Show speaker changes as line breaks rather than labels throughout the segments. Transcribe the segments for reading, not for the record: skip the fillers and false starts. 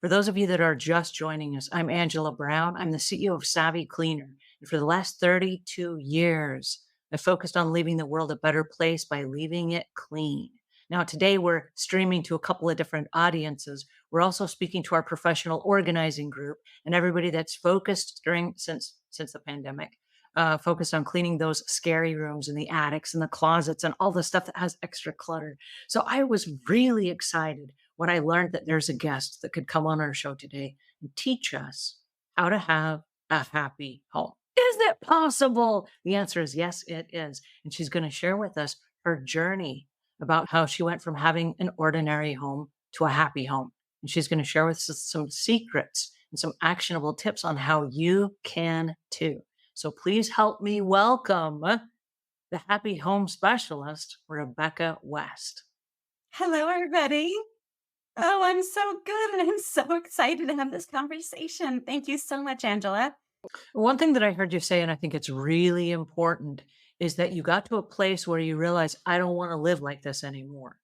For those of you that are just joining us, I'm Angela Brown. I'm the CEO of Savvy Cleaner. And for the last 32 years, I focused on leaving the world a better place by leaving it clean. Now, today we're streaming to a couple of different audiences. We're also speaking to our professional organizing group and everybody that's focused since the pandemic, focused on cleaning those scary rooms and the attics and the closets and all the stuff that has extra clutter. So I was really excited when I learned that there's a guest that could come on our show today and teach us how to have a happy home. Is it possible? The answer is yes, it is. And she's going to share with us her journey about how she went from having an ordinary home to a happy home. And she's going to share with us some secrets and some actionable tips on how you can too. So please help me welcome the happy home specialist, Rebecca West.
Hello, everybody. Oh, I'm so good. And I'm so excited to have this conversation. Thank you so much, Angela.
One thing that I heard you say, and I think it's really important, is that you got to a place where you realize, I don't want to live like this anymore.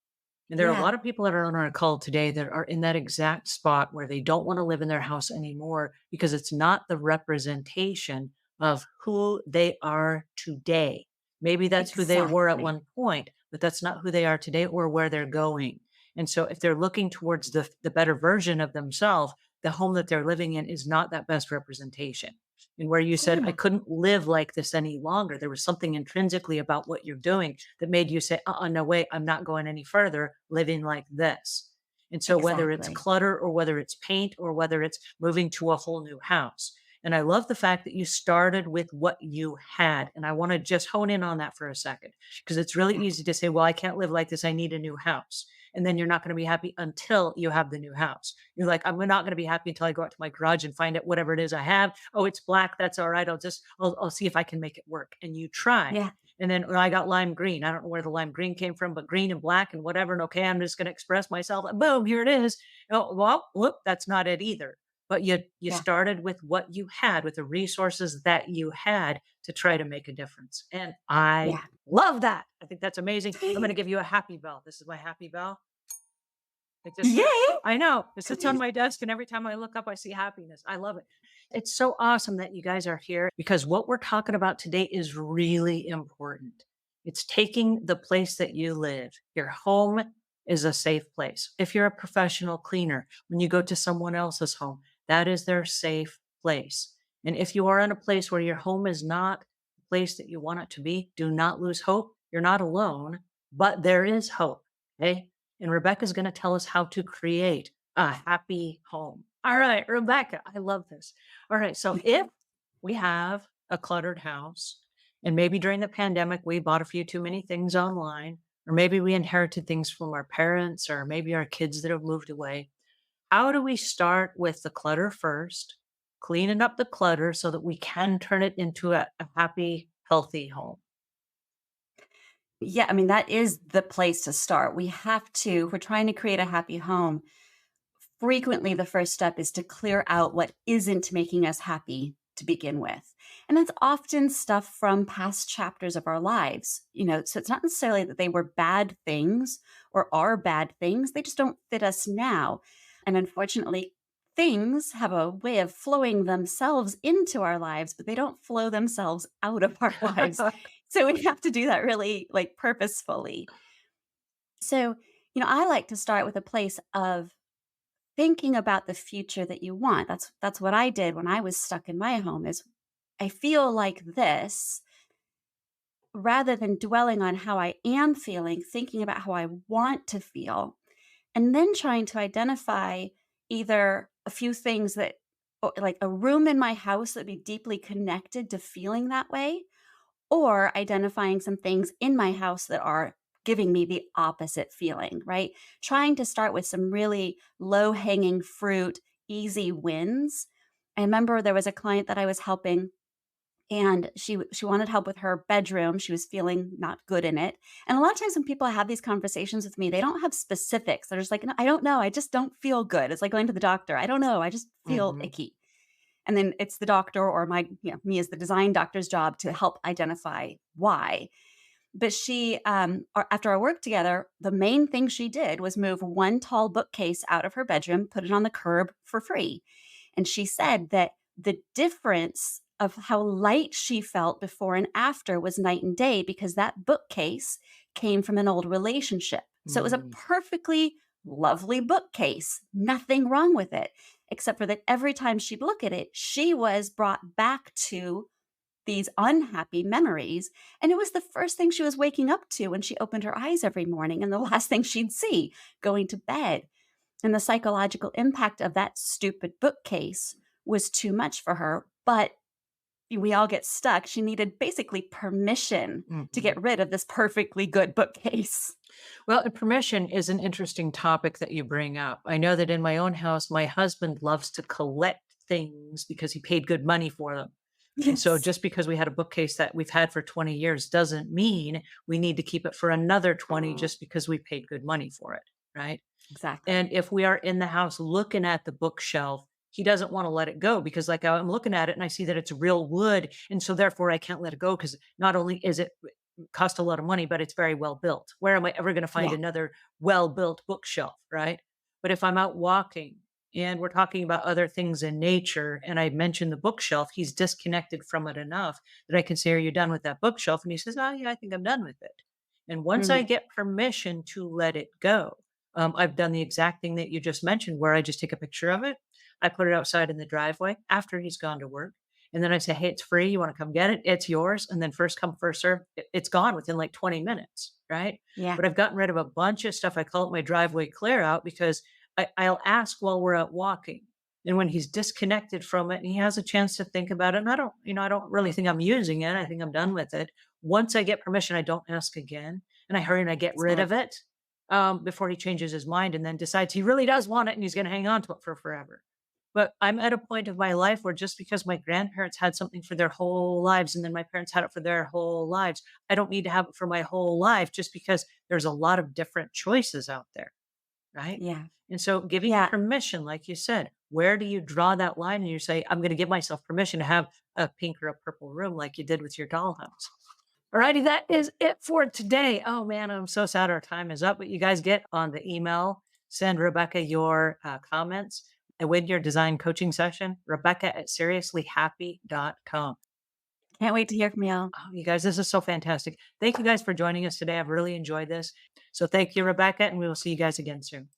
And there are a
Yeah,
lot of people that are on our call today that are in that exact spot where they don't want to live in their house anymore because it's not the representation of who they are today. Maybe that's who they were at
exactly.
one point, but that's not who they are today or where they're going. And so if they're looking towards the better version of themselves, the home that they're living in is not that best representation. And where you said, I
Yeah,
couldn't live like this any longer. There was something intrinsically about what you're doing that made you say, no, wait, I'm not going any further living like this. And so whether it's
exactly.
clutter or whether it's paint or whether it's moving to a whole new house. And I love the fact that you started with what you had. And I want to just hone in on that for a second, because it's really
Yeah,
easy to say, well, I can't live like this. I need a new house. And then you're not going to be happy until you have the new house. You're like, I'm not going to be happy until I go out to my garage and find out whatever it is I have. Oh, it's black. That's all right. I'll see if I can make it work. And you try.
yeah,
And then I got lime green. I don't know where the lime green came from, but green and black and whatever. And okay, I'm just going to express myself. And boom, here it is. Oh, well, whoop, that's not it either. But you
yeah,
started with what you had, with the resources that you had to try to make a difference. And I
yeah.
love that. I think that's amazing. I'm going to give you a happy bell. This is my happy bell. It just sits.
Yay!
I know. It sits on my desk, and every time I look up, I see happiness. I love it. It's so awesome that you guys are here because what we're talking about today is really important. It's taking the place that you live. Your home is a safe place. If you're a professional cleaner, when you go to someone else's home, that is their safe place. And if you are in a place where your home is not the place that you want it to be, do not lose hope. You're not alone, but there is hope. Okay. And Rebecca's going to tell us how to create a happy home. All right, Rebecca, I love this. All right, so if we have a cluttered house, and maybe during the pandemic, we bought a few too many things online, or maybe we inherited things from our parents, or maybe our kids that have moved away, how do we start with the clutter first, cleaning up the clutter so that we can turn it into a happy, healthy home?
Yeah, I mean, that is the place to start. We're trying to create a happy home. Frequently, the first step is to clear out what isn't making us happy to begin with. And that's often stuff from past chapters of our lives. So it's not necessarily that they were bad things or are bad things, they just don't fit us now. And unfortunately, things have a way of flowing themselves into our lives, but they don't flow themselves out of our lives. So we have to do that really like purposefully. So, I like to start with a place of thinking about the future that you want. That's what I did when I was stuck in my home is I feel like this rather than dwelling on how I am feeling, thinking about how I want to feel, and then trying to identify either a few things like a room in my house that would be deeply connected to feeling that way, or identifying some things in my house that are giving me the opposite feeling, right? Trying to start with some really low hanging fruit, easy wins. I remember there was a client that I was helping and she wanted help with her bedroom. She was feeling not good in it. And a lot of times when people have these conversations with me, they don't have specifics. They're just like, "No, I don't know. I just don't feel good." It's like going to the doctor. I don't know. I just feel
Mhm.
icky. And then it's the doctor or me as the design doctor's job to help identify why. But after our work together, the main thing she did was move one tall bookcase out of her bedroom, put it on the curb for free. And she said that the difference of how light she felt before and after was night and day because that bookcase came from an old relationship. So it was a
Mm.
perfectly lovely bookcase, nothing wrong with it, except for that every time she'd look at it, she was brought back to these unhappy memories. And it was the first thing she was waking up to when she opened her eyes every morning and the last thing she'd see going to bed. And the psychological impact of that stupid bookcase was too much for her. But we all get stuck. She needed basically permission to
Mhm.
get rid of this perfectly good bookcase.
Well, and permission is an interesting topic that you bring up. I know that in my own house, my husband loves to collect things because he paid good money for them. And so
Yes,
just because we had a bookcase that we've had for 20 years doesn't mean we need to keep it for another 20 just because we paid good money for it, right? And
exactly.
if we are in the house looking at the bookshelf, he doesn't want to let it go because, like, I'm looking at it and I see that it's real wood. And so, therefore, I can't let it go because not only is it cost a lot of money, but it's very well built. Where am I ever going to find
Yeah.
another well built bookshelf? Right. But if I'm out walking and we're talking about other things in nature and I mention the bookshelf, he's disconnected from it enough that I can say, "Are you done with that bookshelf?" And he says, "Oh, yeah, I think I'm done with it." And once I
Mhm.
get permission to let it go, I've done the exact thing that you just mentioned, where I just take a picture of it. I put it outside in the driveway after he's gone to work. And then I say, "Hey, it's free. You want to come get it? It's yours." And then first come, first serve. It's gone within like 20 minutes. Right.
Yeah.
But I've gotten rid of a bunch of stuff. I call it my driveway clear out because I'll ask while we're out walking. And when he's disconnected from it and he has a chance to think about it, and I don't really think I'm using it. I think I'm done with it. Once I get permission, I don't ask again. And I hurry and I get rid
Smart.
of it before he changes his mind and then decides he really does want it and he's going to hang on to it for forever. But I'm at a point of my life where just because my grandparents had something for their whole lives and then my parents had it for their whole lives, I don't need to have it for my whole life just because there's a lot of different choices out there. Right.
Yeah.
And so giving
Yeah.
permission, like you said, where do you draw that line and you say, I'm going to give myself permission to have a pink or a purple room like you did with your dollhouse? Alrighty, that is it for today. Oh man, I'm so sad our time is up, but you guys get on the email, send Rebecca your comments and win your design coaching session, Rebecca at seriouslyhappy.com.
Can't wait to hear from y'all.
Oh, you guys, this is so fantastic. Thank you guys for joining us today. I've really enjoyed this. So thank you, Rebecca, and we will see you guys again soon.